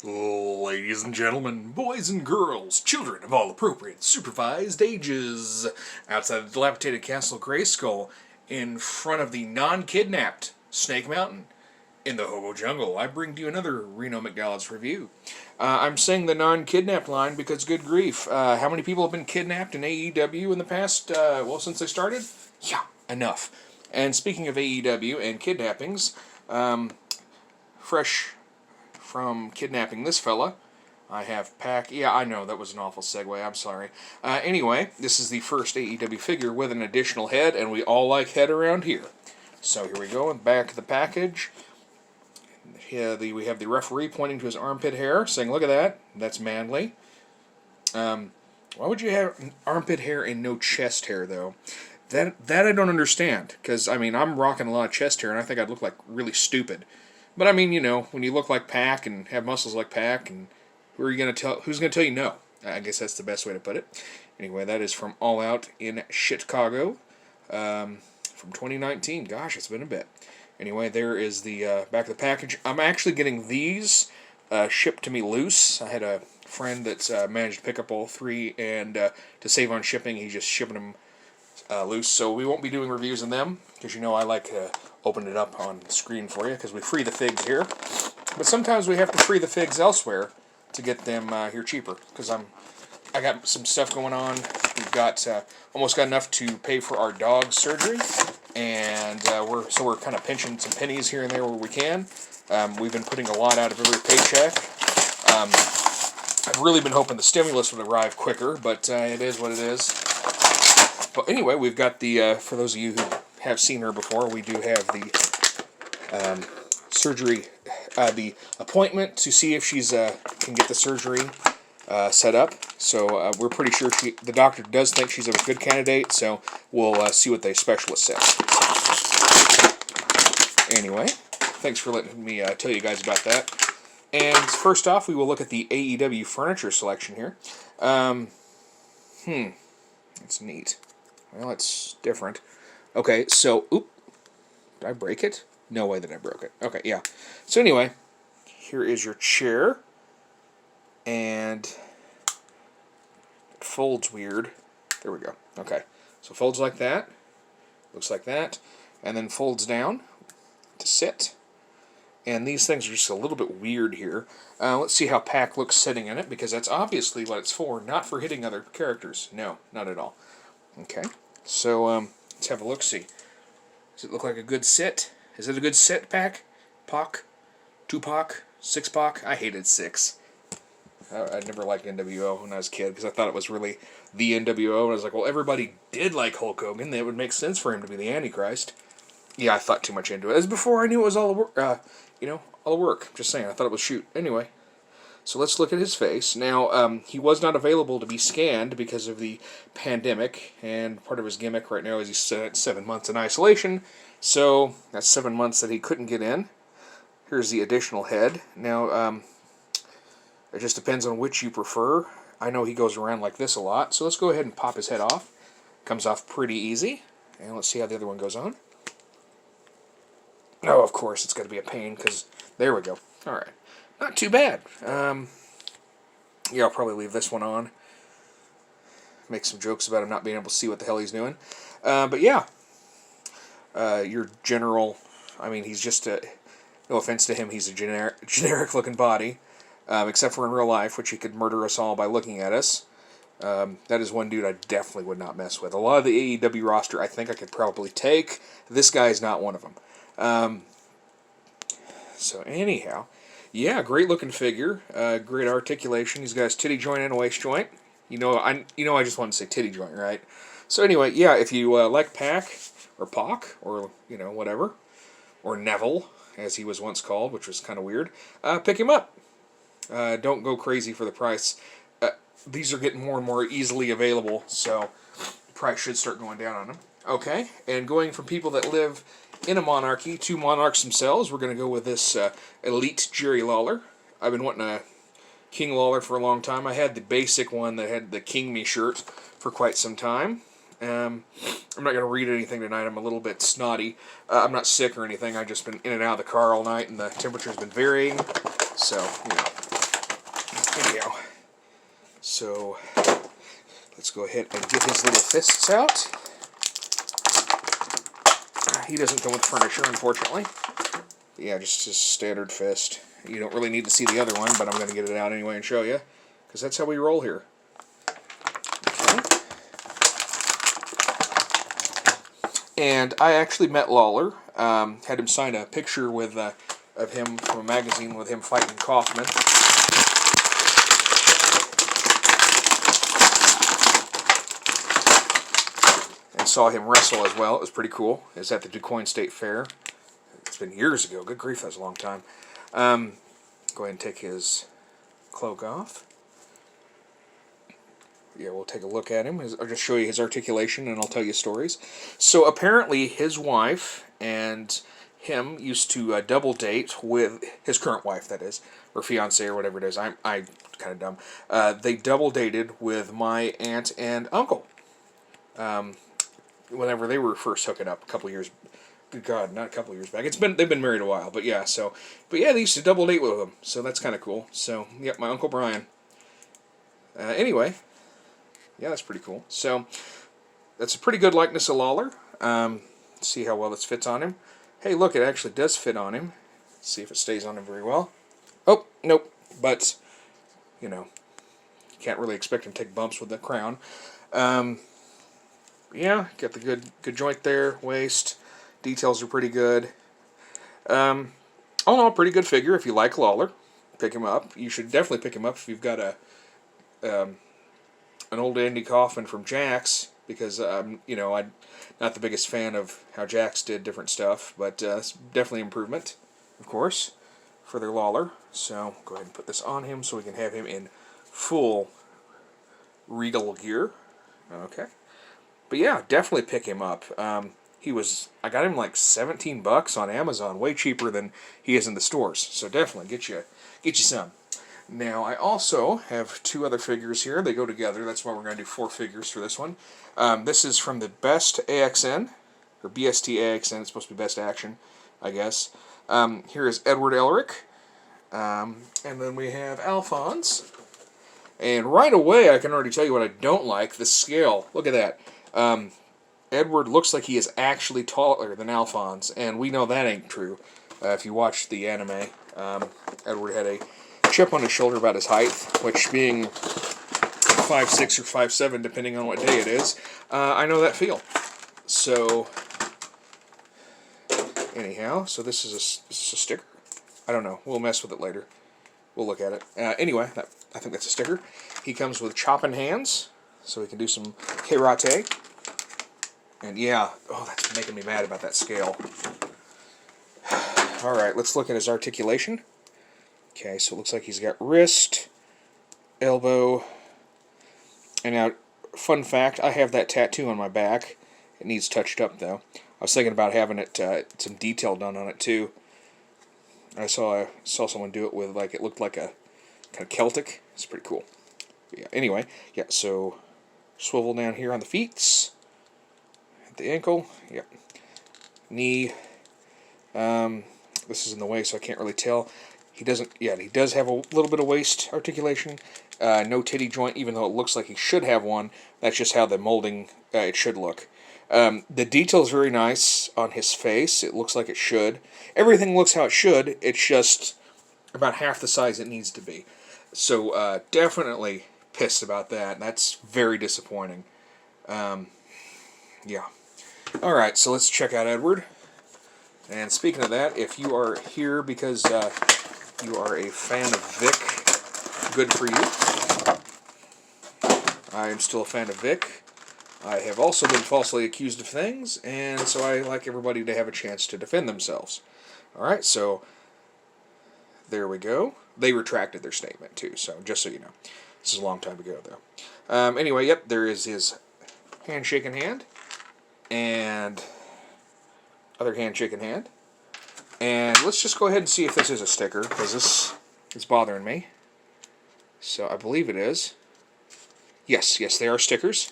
Ladies and gentlemen, boys and girls, children of all appropriate supervised ages, outside the dilapidated Castle Grayskull, in front of the non-kidnapped Snake Mountain, in the Hobo Jungle, I bring to you another Reno McDallas review. I'm saying the non-kidnapped line because good grief, how many people have been kidnapped in AEW in the past, since they started? Yeah, enough. And speaking of AEW and kidnappings, fresh from kidnapping this fella, I have Pac. Yeah, I know, that was an awful segue, I'm sorry. Anyway, this is the first AEW figure with an additional head, and we all like head around here. So here we go, in the back of the package. Here we have the referee pointing to his armpit hair, saying, look at that, that's manly. Why would you have armpit hair and no chest hair, though? That I don't understand, because, I mean, I'm rocking a lot of chest hair, and I think I'd look like really stupid. But I mean, you know, when you look like Pac and have muscles like Pac, and who's going to tell you no? I guess that's the best way to put it. Anyway, that is from All Out in Chicago, from 2019. Gosh, it's been a bit. Anyway, there is the back of the package. I'm actually getting these shipped to me loose. I had a friend that's managed to pick up all three, and to save on shipping, he's just shipping them loose. So we won't be doing reviews on them, because you know I like to open it up on the screen for you, because we free the figs here. But sometimes we have to free the figs elsewhere to get them here cheaper, because I got some stuff going on. We've got almost got enough to pay for our dog's surgery, and we're kind of pinching some pennies here and there where we can. We've been putting a lot out of every paycheck. I've really been hoping the stimulus would arrive quicker, but it is what it is. But anyway, we've got the, for those of you who have seen her before, we do have the surgery, the appointment to see if she's can get the surgery set up. So we're pretty sure the doctor does think she's a good candidate, so we'll see what the specialist says. Anyway, thanks for letting me tell you guys about that. And first off, we will look at the AEW Furniture selection here. It's neat. Well, it's different. Okay, so, did I break it? No way that I broke it. Okay, yeah. So anyway, here is your chair. And it folds weird. There we go. Okay, so folds like that. Looks like that. And then folds down to sit. And these things are just a little bit weird here. Let's see how Pac looks sitting in it, because that's obviously what it's for, not for hitting other characters. No, not at all. Okay, so let's have a look-see. Does it look like a good sit? Is it a good sit, Pac? Pac? Tupac? Six Pac? I hated Six. I never liked NWO when I was a kid, because I thought it was really the NWO, and I was like, well, everybody did like Hulk Hogan, then it would make sense for him to be the Antichrist. Yeah, I thought too much into it. As before I knew it was all work, all work. Just saying, I thought it was shoot. Anyway, so let's look at his face. Now, he was not available to be scanned because of the pandemic, and part of his gimmick right now is he's 7 months in isolation, so that's 7 months that he couldn't get in. Here's the additional head. Now, it just depends on which you prefer. I know he goes around like this a lot, so let's go ahead and pop his head off. Comes off pretty easy, and let's see how the other one goes on. Oh, of course, it's going to be a pain, because there we go. Alright. Not too bad. Yeah, I'll probably leave this one on. Make some jokes about him not being able to see what the hell he's doing. But yeah. Your general... I mean, he's just a... No offense to him, he's a generic-looking body. Except for in real life, which he could murder us all by looking at us. That is one dude I definitely would not mess with. A lot of the AEW roster I think I could probably take. This guy is not one of them. So anyhow, yeah, great looking figure, great articulation. He's got his titty joint and a waist joint. I just wanted to say titty joint, right? So anyway, yeah, if you like Pac or Pac or whatever, or Neville as he was once called, which was kind of weird, pick him up. Don't go crazy for the price. These are getting more and more easily available, so the price should start going down on them. Okay, and going from people that live in a monarchy to monarchs themselves, we're going to go with this elite Jerry Lawler. I've been wanting a King Lawler for a long time. I had the basic one that had the King Me shirt for quite some time. I'm not going to read anything tonight. I'm a little bit snotty. I'm not sick or anything. I've just been in and out of the car all night, and the temperature's been varying. So, Anyhow, so let's go ahead and get his little fists out. He doesn't come with furniture, unfortunately. Yeah, just his standard fist. You don't really need to see the other one, but I'm going to get it out anyway and show you, because that's how we roll here. Okay. And I actually met Lawler. Had him sign a picture with of him from a magazine with him fighting Kaufman. And saw him wrestle as well. It was pretty cool. It was at the DuQuoin State Fair. It's been years ago. Good grief, that was a long time. Go ahead and take his cloak off. Yeah, we'll take a look at him. I'll just show you his articulation and I'll tell you stories. So apparently his wife and him used to double date with his current wife, that is, or fiance or whatever it is. I'm kind of dumb. They double dated with my aunt and uncle. Whenever they were first hooking up a couple years, good God, not a couple years back. They've been married a while, but yeah. But yeah, they used to double date with them, so that's kind of cool. So yep, my Uncle Brian. Anyway, yeah, that's pretty cool. So that's a pretty good likeness of Lawler. See how well this fits on him. Hey, look, it actually does fit on him. Let's see if it stays on him very well. Oh, nope. But you know, you can't really expect him to take bumps with the crown. Yeah, got the good joint there, waist. Details are pretty good. All in all, pretty good figure. If you like Lawler, pick him up. You should definitely pick him up if you've got an old Andy Kaufman from Jax, because you know, I'm not the biggest fan of how Jax did different stuff, but it's definitely improvement, of course, for their Lawler. So go ahead and put this on him so we can have him in full regal gear. Okay. But yeah, definitely pick him up. I got him like $17 on Amazon, way cheaper than he is in the stores. So definitely get you some. Now I also have two other figures here. They go together. That's why we're going to do 4 figures for this one. This is from the Best AXN, or BST AXN. It's supposed to be Best Action, I guess. Here is Edward Elric, and then we have Alphonse. And right away, I can already tell you what I don't like: the scale. Look at that. Edward looks like he is actually taller than Alphonse, and we know that ain't true. If you watch the anime, Edward had a chip on his shoulder about his height, which being 5'6" or 5'7", depending on what day it is, I know that feel. So, anyhow, so this is a sticker. I don't know. We'll mess with it later. We'll look at it. Anyway, I think that's a sticker. He comes with chopping hands, so we can do some karate. And yeah, oh, that's making me mad about that scale. Alright, let's look at his articulation. Okay, so it looks like he's got wrist, elbow, and now, fun fact, I have that tattoo on my back. It needs touched up, though. I was thinking about having it, some detail done on it, too. I saw someone do it with, like, it looked like a kind of Celtic. It's pretty cool. Yeah, anyway, yeah, so swivel down here on the feet. At the ankle, yep. Knee. This is in the way, so I can't really tell. He doesn't, yeah, he does have a little bit of waist articulation. No titty joint, even though it looks like he should have one. That's just how the molding, it should look. The detail is very nice on his face. It looks like it should. Everything looks how it should. It's just about half the size it needs to be. So, definitely pissed about that. That's very disappointing. Yeah. Alright, so let's check out Edward. And speaking of that, if you are here because you are a fan of Vic, good for you. I am still a fan of Vic. I have also been falsely accused of things, and so I like everybody to have a chance to defend themselves. Alright, so there we go. They retracted their statement, too, so just so you know. This is a long time ago, though. Anyway, yep, there is his handshake in hand, and other handshake in hand. And let's just go ahead and see if this is a sticker, because this is bothering me. So I believe it is. Yes, they are stickers.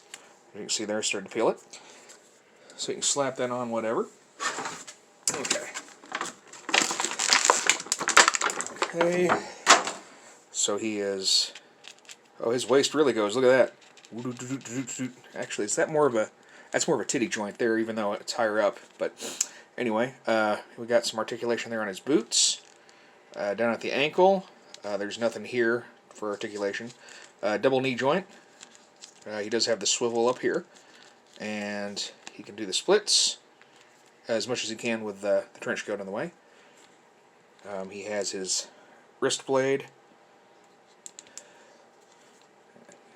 You can see there, starting to peel it. So you can slap that on whatever. Okay. Okay. So he is... Oh, his waist really goes. Look at that. Actually, is that more of a... That's more of a titty joint there, even though it's higher up. But anyway, we got some articulation there on his boots. Down at the ankle, there's nothing here for articulation. Double knee joint. He does have the swivel up here. And he can do the splits as much as he can with the trench coat in the way. He has his wrist blade.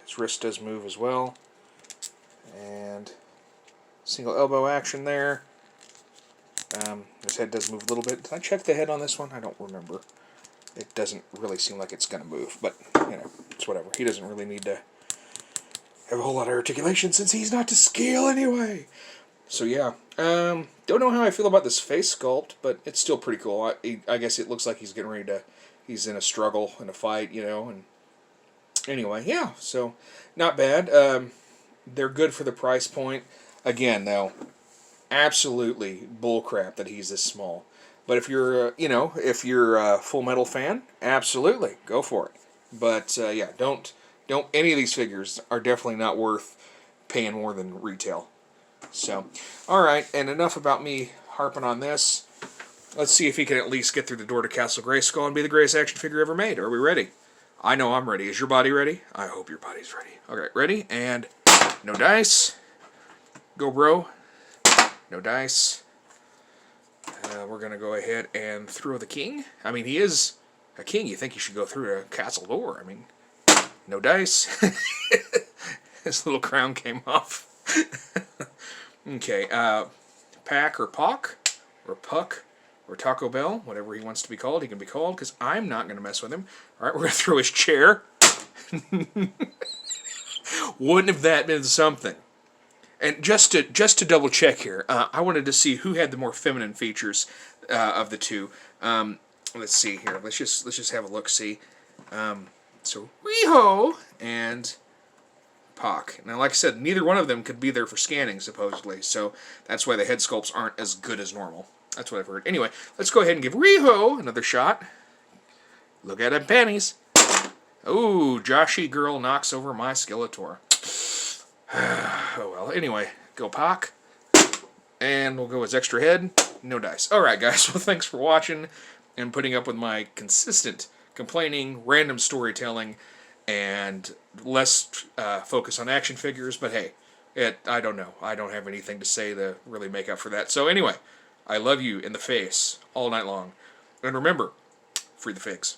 His wrist does move as well. And single elbow action there. His head does move a little bit. Did I check the head on this one? I don't remember. It doesn't really seem like it's going to move, but, you know, it's whatever. He doesn't really need to have a whole lot of articulation since he's not to scale anyway. So, yeah. Don't know how I feel about this face sculpt, but it's still pretty cool. I guess it looks like he's getting ready to... He's in a struggle, in a fight, you know, and... Anyway, yeah, so, not bad. They're good for the price point. Again, though, absolutely bullcrap that he's this small. But if you're, if you're a Full Metal fan, absolutely, go for it. But, yeah, don't, any of these figures are definitely not worth paying more than retail. So, alright, and enough about me harping on this. Let's see if he can at least get through the door to Castle Grayskull and be the greatest action figure ever made. Are we ready? I know I'm ready. Is your body ready? I hope your body's ready. Alright, ready? And no dice. Go, bro. No dice. We're going to go ahead and throw the king. I mean, he is a king. You think he should go through a castle door. I mean, no dice. His little crown came off. Okay, Pac or Pock, or Puck, or Taco Bell, whatever he wants to be called, he can be called, because I'm not going to mess with him. Alright, we're going to throw his chair. Wouldn't have that been something? And just to double check here, I wanted to see who had the more feminine features of the two. Let's see here. Let's just have a look. See, so Riho and Pac. Now, like I said, neither one of them could be there for scanning supposedly, so that's why the head sculpts aren't as good as normal. That's what I've heard. Anyway, let's go ahead and give Riho another shot. Look at them panties. Ooh, Joshy girl knocks over my Skeletor. Oh well, anyway, go Pac. And we'll go as extra head. No dice. Alright guys, well thanks for watching and putting up with my consistent complaining, random storytelling, and less focus on action figures, but hey, I don't know. I don't have anything to say to really make up for that. So anyway, I love you in the face all night long. And remember, free the figs.